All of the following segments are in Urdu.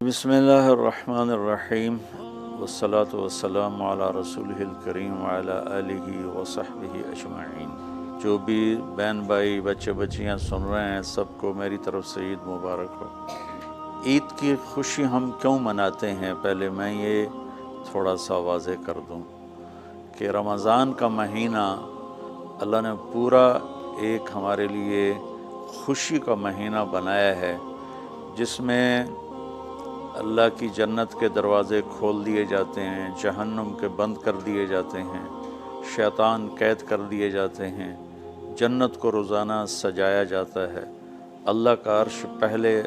بسم اللہ الرحمن الرحیم والصلاة والسلام علی رسولہ الکریم وعلی آلہ وصحبہ اجمعین۔ جو بھی بہن بھائی بچے بچیاں سن رہے ہیں سب کو میری طرف سے عید مبارک ہو۔ عید کی خوشی ہم کیوں مناتے ہیں، پہلے میں یہ تھوڑا سا واضح کر دوں کہ رمضان کا مہینہ اللہ نے پورا ایک ہمارے لیے خوشی کا مہینہ بنایا ہے، جس میں اللہ کی جنت کے دروازے کھول دیے جاتے ہیں، جہنم کے بند کر دیے جاتے ہیں، شیطان قید کر دیے جاتے ہیں، جنت کو روزانہ سجایا جاتا ہے، اللہ کا عرش پہلے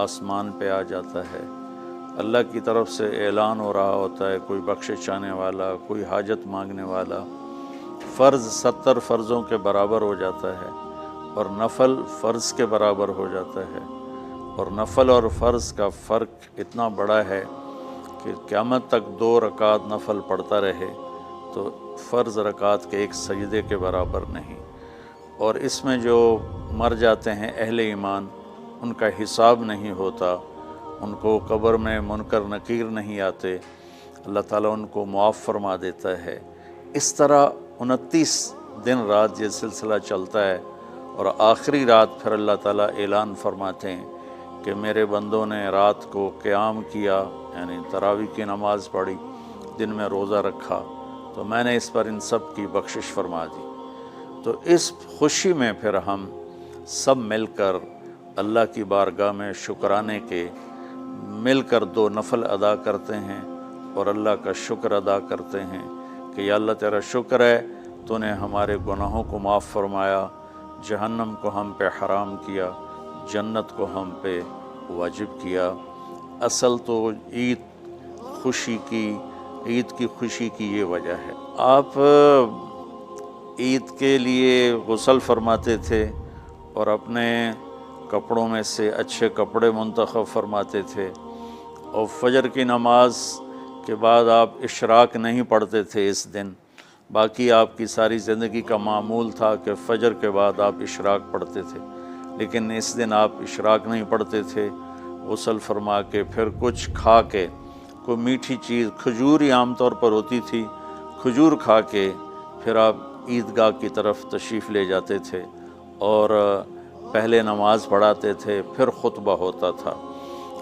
آسمان پہ آ جاتا ہے، اللہ کی طرف سے اعلان ہو رہا ہوتا ہے، کوئی بخشش چاہنے والا، کوئی حاجت مانگنے والا، فرض 70 فرضوں کے برابر ہو جاتا ہے اور نفل فرض کے برابر ہو جاتا ہے، اور نفل اور فرض کا فرق اتنا بڑا ہے کہ قیامت تک 2 رکعت نفل پڑھتا رہے تو فرض رکعت کے ایک سجدے کے برابر نہیں، اور اس میں جو مر جاتے ہیں اہل ایمان ان کا حساب نہیں ہوتا، ان کو قبر میں منکر نکیر نہیں آتے، اللہ تعالیٰ ان کو معاف فرما دیتا ہے۔ اس طرح 29 دن رات یہ سلسلہ چلتا ہے، اور آخری رات پھر اللہ تعالیٰ اعلان فرماتے ہیں کہ میرے بندوں نے رات کو قیام کیا، یعنی تراویح کی نماز پڑھی، دن میں روزہ رکھا، تو میں نے اس پر ان سب کی بخشش فرما دی۔ تو اس خوشی میں پھر ہم سب مل کر اللہ کی بارگاہ میں شکرانے کے مل کر 2 نفل ادا کرتے ہیں اور اللہ کا شکر ادا کرتے ہیں کہ یا اللہ تیرا شکر ہے تو نے ہمارے گناہوں کو معاف فرمایا، جہنم کو ہم پہ حرام کیا، جنت کو ہم پہ واجب کیا۔ اصل تو عید کی خوشی کی یہ وجہ ہے۔ آپ عید کے لیے غسل فرماتے تھے اور اپنے کپڑوں میں سے اچھے کپڑے منتخب فرماتے تھے، اور فجر کی نماز کے بعد آپ اشراق نہیں پڑھتے تھے اس دن، باقی آپ کی ساری زندگی کا معمول تھا کہ فجر کے بعد آپ اشراق پڑھتے تھے، لیکن اس دن آپ اشراق نہیں پڑھتے تھے، غسل فرما کے پھر کچھ کھا کے، کوئی میٹھی چیز، کھجور ہی عام طور پر ہوتی تھی، کھجور کھا کے پھر آپ عیدگاہ کی طرف تشریف لے جاتے تھے اور پہلے نماز پڑھاتے تھے، پھر خطبہ ہوتا تھا،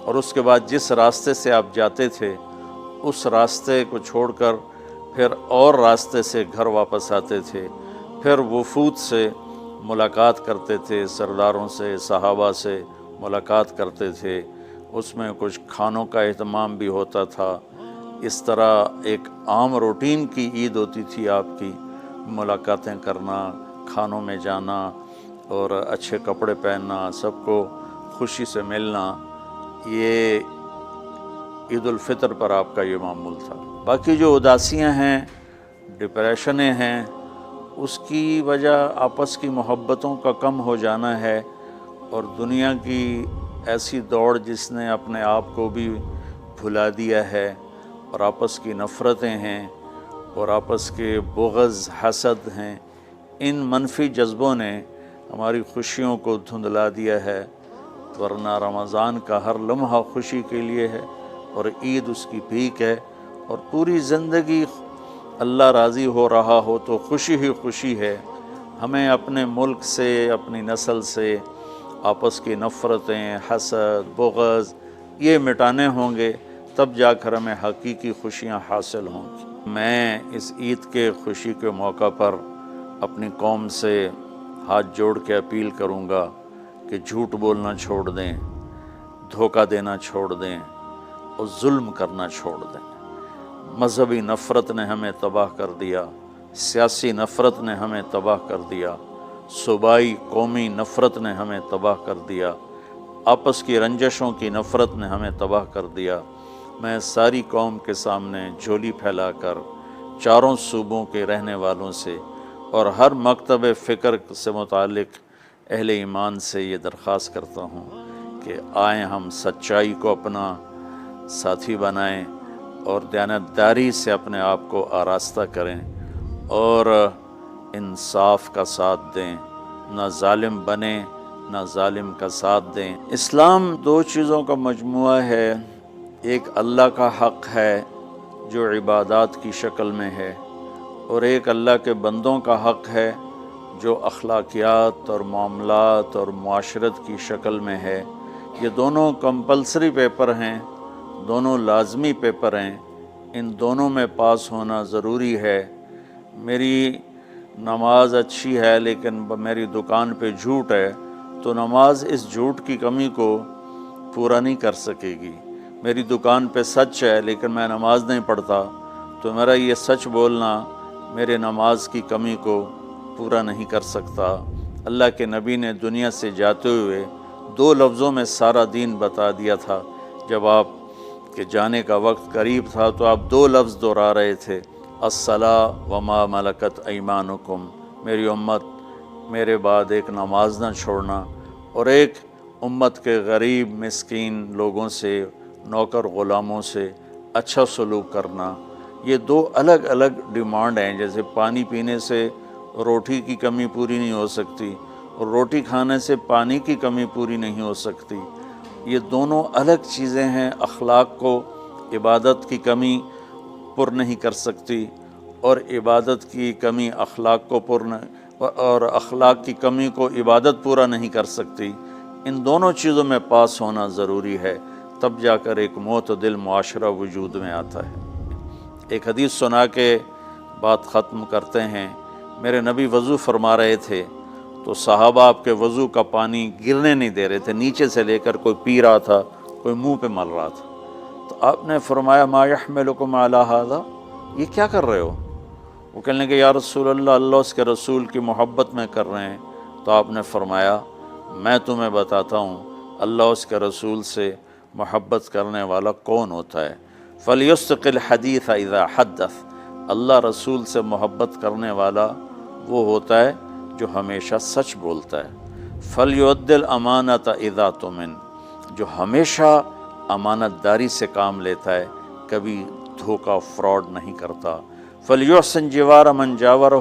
اور اس کے بعد جس راستے سے آپ جاتے تھے اس راستے کو چھوڑ کر پھر اور راستے سے گھر واپس آتے تھے، پھر وفود سے ملاقات کرتے تھے، سرداروں سے، صحابہ سے ملاقات کرتے تھے، اس میں کچھ کھانوں کا اہتمام بھی ہوتا تھا۔ اس طرح ایک عام روٹین کی عید ہوتی تھی آپ کی، ملاقاتیں کرنا، کھانوں میں جانا اور اچھے کپڑے پہننا، سب کو خوشی سے ملنا، یہ عید الفطر پر آپ کا یہ معمول تھا۔ باقی جو اداسیاں ہیں، ڈپریشنیں ہیں، اس کی وجہ آپس کی محبتوں کا کم ہو جانا ہے، اور دنیا کی ایسی دوڑ جس نے اپنے آپ کو بھی بھلا دیا ہے، اور آپس کی نفرتیں ہیں اور آپس کے بغض، حسد ہیں، ان منفی جذبوں نے ہماری خوشیوں کو دھندلا دیا ہے، ورنہ رمضان کا ہر لمحہ خوشی کے لیے ہے، اور عید اس کی پیک ہے، اور پوری زندگی اللہ راضی ہو رہا ہو تو خوشی ہی خوشی ہے۔ ہمیں اپنے ملک سے، اپنی نسل سے آپس کی نفرتیں، حسد، بغض یہ مٹانے ہوں گے، تب جا کر ہمیں حقیقی خوشیاں حاصل ہوں گی۔ میں اس عید کے خوشی کے موقع پر اپنی قوم سے ہاتھ جوڑ کے اپیل کروں گا کہ جھوٹ بولنا چھوڑ دیں، دھوکہ دینا چھوڑ دیں اور ظلم کرنا چھوڑ دیں۔ مذہبی نفرت نے ہمیں تباہ کر دیا، سیاسی نفرت نے ہمیں تباہ کر دیا، صوبائی قومی نفرت نے ہمیں تباہ کر دیا، آپس کی رنجشوں کی نفرت نے ہمیں تباہ کر دیا۔ میں ساری قوم کے سامنے جھولی پھیلا کر چاروں صوبوں کے رہنے والوں سے اور ہر مکتب فکر سے متعلق اہل ایمان سے یہ درخواست کرتا ہوں کہ آئیں ہم سچائی کو اپنا ساتھی بنائیں اور دیانتداری سے اپنے آپ کو آراستہ کریں اور انصاف کا ساتھ دیں، نہ ظالم بنیں نہ ظالم کا ساتھ دیں۔ اسلام 2 چیزوں کا مجموعہ ہے، ایک اللہ کا حق ہے جو عبادات کی شکل میں ہے، اور ایک اللہ کے بندوں کا حق ہے جو اخلاقیات اور معاملات اور معاشرت کی شکل میں ہے۔ یہ دونوں کمپلسری پیپر ہیں، دونوں لازمی پیپر ہیں، ان دونوں میں پاس ہونا ضروری ہے۔ میری نماز اچھی ہے لیکن میری دکان پہ جھوٹ ہے تو نماز اس جھوٹ کی کمی کو پورا نہیں کر سکے گی۔ میری دکان پہ سچ ہے لیکن میں نماز نہیں پڑھتا تو میرا یہ سچ بولنا میرے نماز کی کمی کو پورا نہیں کر سکتا۔ اللہ کے نبی نے دنیا سے جاتے ہوئے 2 لفظوں میں سارا دین بتا دیا تھا۔ جب آپ کے جانے کا وقت قریب تھا تو آپ 2 لفظ دہرا رہے تھے، الصلاۃ وما ملکت ایمانکم، میری امت میرے بعد ایک نماز نہ چھوڑنا، اور ایک امت کے غریب مسکین لوگوں سے، نوکر غلاموں سے اچھا سلوک کرنا۔ یہ 2 الگ الگ ڈیمانڈ ہیں۔ جیسے پانی پینے سے روٹی کی کمی پوری نہیں ہو سکتی اور روٹی کھانے سے پانی کی کمی پوری نہیں ہو سکتی، یہ دونوں الگ چیزیں ہیں۔ اخلاق کو عبادت کی کمی پر نہیں کر سکتی، اور عبادت کی کمی اخلاق کو اور اخلاق کی کمی کو عبادت پورا نہیں کر سکتی۔ ان دونوں چیزوں میں پاس ہونا ضروری ہے، تب جا کر ایک معتدل معاشرہ وجود میں آتا ہے۔ ایک حدیث سنا کے بات ختم کرتے ہیں۔ میرے نبی وضو فرما رہے تھے تو صحابہ آپ کے وضو کا پانی گرنے نہیں دے رہے تھے، نیچے سے لے کر کوئی پی رہا تھا، کوئی منہ پہ مل رہا تھا۔ تو آپ نے فرمایا ما یحملکم علی ھذا، یہ کیا کر رہے ہو؟ وہ کہنے لگے یا رسول اللہ، اللہ اس کے رسول کی محبت میں کر رہے ہیں۔ تو آپ نے فرمایا میں تمہیں بتاتا ہوں اللہ اس کے رسول سے محبت کرنے والا کون ہوتا ہے۔ فلیصدق الحدیث اذا حدث، اللہ رسول سے محبت کرنے والا وہ ہوتا ہے جو ہمیشہ سچ بولتا ہے۔ فلیؤدی الامانۃ اذا اؤتمن، جو ہمیشہ امانت داری سے کام لیتا ہے، کبھی دھوکہ فراڈ نہیں کرتا۔ فلیحسن جوار من جاورہ،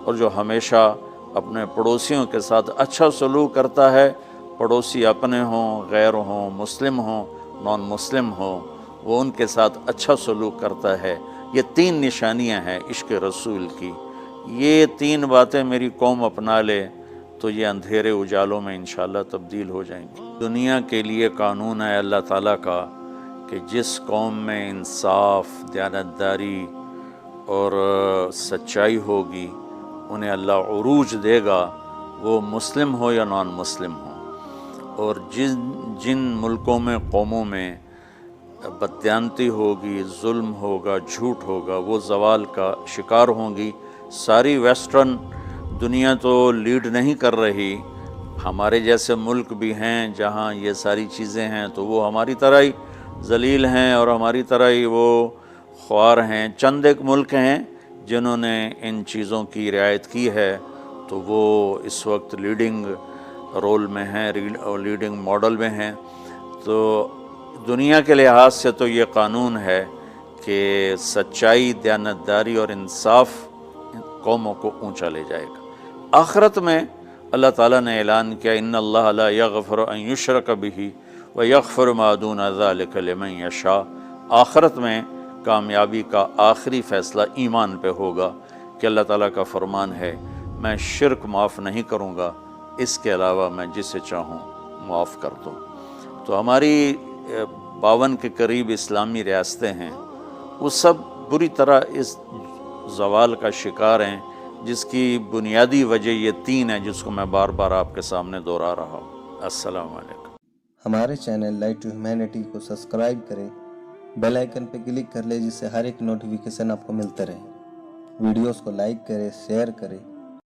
اور جو ہمیشہ اپنے پڑوسیوں کے ساتھ اچھا سلوک کرتا ہے، پڑوسی اپنے ہوں، غیر ہوں، مسلم ہوں، نان مسلم ہوں، وہ ان کے ساتھ اچھا سلوک کرتا ہے۔ یہ 3 نشانیاں ہیں عشق رسول کی۔ یہ 3 باتیں میری قوم اپنا لے تو یہ اندھیرے اجالوں میں انشاءاللہ تبدیل ہو جائیں گی۔ دنیا کے لیے قانون ہے اللہ تعالیٰ کا کہ جس قوم میں انصاف، دیانتداری اور سچائی ہوگی انہیں اللہ عروج دے گا، وہ مسلم ہو یا نان مسلم ہو۔ اور جن ملکوں میں، قوموں میں بددیانتی ہوگی، ظلم ہوگا، جھوٹ ہوگا، وہ زوال کا شکار ہوں گی۔ ساری ویسٹرن دنیا تو لیڈ نہیں کر رہی، ہمارے جیسے ملک بھی ہیں جہاں یہ ساری چیزیں ہیں تو وہ ہماری طرح ہی ذلیل ہیں اور ہماری طرح ہی وہ خوار ہیں۔ چند ایک ملک ہیں جنہوں نے ان چیزوں کی رعایت کی ہے تو وہ اس وقت لیڈنگ رول میں ہیں، لیڈنگ ماڈل میں ہیں۔ تو دنیا کے لحاظ سے تو یہ قانون ہے کہ سچائی، دیانتداری اور انصاف قوموں کو اونچا لے جائے گا۔ آخرت میں اللہ تعالیٰ نے اعلان کیا ان اللہ لا یغفر ان یشرک بہ ویغفر ما دون ذلک لمن یشاء۔ آخرت میں کامیابی کا آخری فیصلہ ایمان پہ ہوگا کہ اللہ تعالیٰ کا فرمان ہے میں شرک معاف نہیں کروں گا، اس کے علاوہ میں جسے چاہوں معاف کر دوں۔ تو ہماری 52 کے قریب اسلامی ریاستیں ہیں، وہ سب بری طرح اس زوال کا شکار ہیں، جس کی بنیادی وجہ یہ 3 ہیں جس کو میں بار بار آپ کے سامنے دہرا رہا ہوں۔ السلام علیکم۔ ہمارے چینل لائٹ ٹو ہیومینٹی کو سبسکرائب کریں، بیل آئیکن پہ کلک کر لیں جس سے ہر ایک نوٹیفیکیشن آپ کو ملتا رہے۔ ویڈیوز کو لائک کریں، شیئر کریں